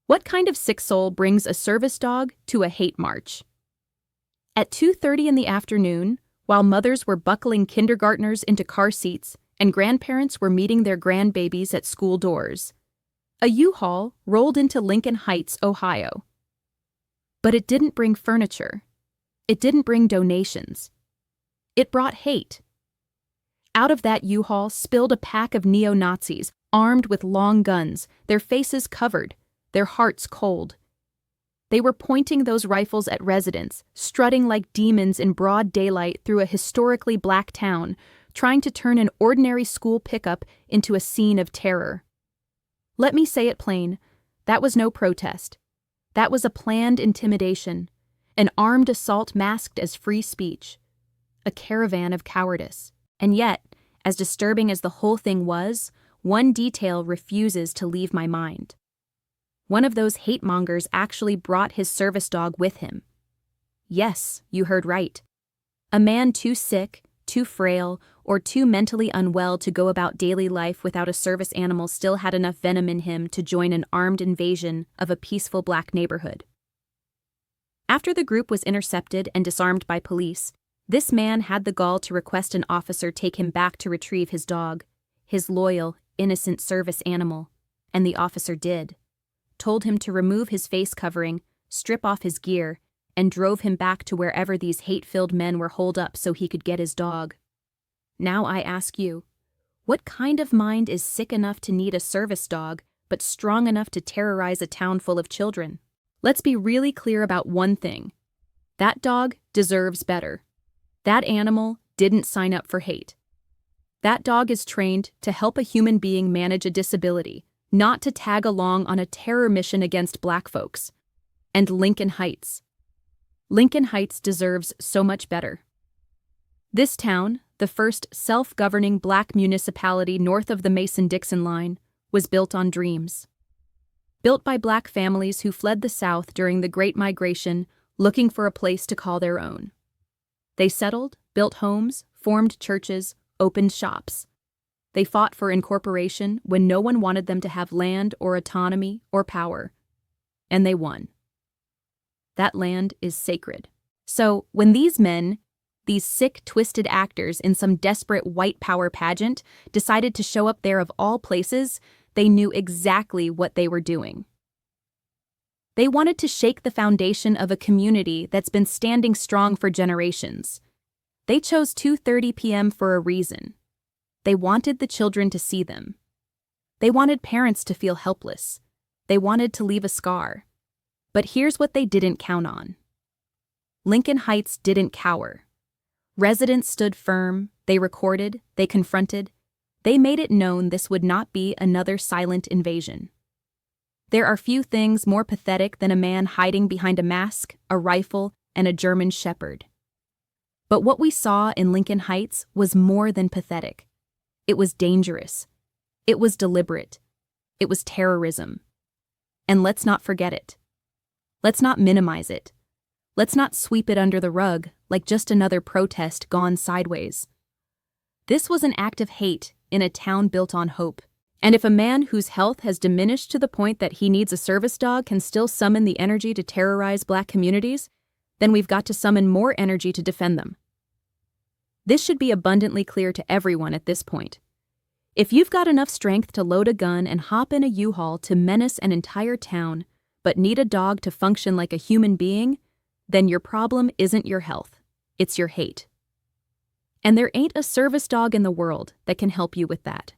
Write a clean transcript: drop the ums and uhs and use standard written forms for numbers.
What kind of sick soul brings a service dog to a hate march? At 2:30 in the afternoon, while mothers were buckling kindergartners into car seats and grandparents were meeting their grandbabies at school doors, a U-Haul rolled into Lincoln Heights, Ohio. But it didn't bring furniture. It didn't bring donations. It brought hate. Out of that U-Haul spilled a pack of neo-Nazis armed with long guns, their faces covered, their hearts cold. They were pointing those rifles at residents, strutting like demons in broad daylight through a historically black town, trying to turn an ordinary school pickup into a scene of terror. Let me say it plain, that was no protest. That was a planned intimidation, an armed assault masked as free speech, a caravan of cowardice. And yet, as disturbing as the whole thing was, one detail refuses to leave my mind. One of those hate-mongers actually brought his service dog with him. Yes, you heard right. A man too sick, too frail, or too mentally unwell to go about daily life without a service animal still had enough venom in him to join an armed invasion of a peaceful black neighborhood. After the group was intercepted and disarmed by police, this man had the gall to request an officer take him back to retrieve his dog, his loyal, innocent service animal, and the officer did. Told him to remove his face covering, strip off his gear, and drove him back to wherever these hate-filled men were holed up so he could get his dog. Now I ask you, what kind of mind is sick enough to need a service dog, but strong enough to terrorize a town full of children? Let's be really clear about one thing. That dog deserves better. That animal didn't sign up for hate. That dog is trained to help a human being manage a disability, not to tag along on a terror mission against black folks. And Lincoln Heights. Lincoln Heights deserves so much better. This town, the first self-governing black municipality north of the Mason-Dixon line, was built on dreams. Built by black families who fled the South during the Great Migration, looking for a place to call their own. They settled, built homes, formed churches, opened shops. They fought for incorporation when no one wanted them to have land or autonomy or power. And they won. That land is sacred. So when these men, these sick, twisted actors in some desperate white power pageant, decided to show up there of all places, they knew exactly what they were doing. They wanted to shake the foundation of a community that's been standing strong for generations. They chose 2:30 p.m. for a reason. They wanted the children to see them. They wanted parents to feel helpless. They wanted to leave a scar. But here's what they didn't count on. Lincoln Heights didn't cower. Residents stood firm, they recorded, they confronted. They made it known this would not be another silent invasion. There are few things more pathetic than a man hiding behind a mask, a rifle, and a German shepherd. But what we saw in Lincoln Heights was more than pathetic. It was dangerous. It was deliberate. It was terrorism. And let's not forget it. Let's not minimize it. Let's not sweep it under the rug like just another protest gone sideways. This was an act of hate in a town built on hope. And if a man whose health has diminished to the point that he needs a service dog can still summon the energy to terrorize black communities, then we've got to summon more energy to defend them. This should be abundantly clear to everyone at this point. If you've got enough strength to load a gun and hop in a U-Haul to menace an entire town, but need a dog to function like a human being, then your problem isn't your health, it's your hate. And there ain't a service dog in the world that can help you with that.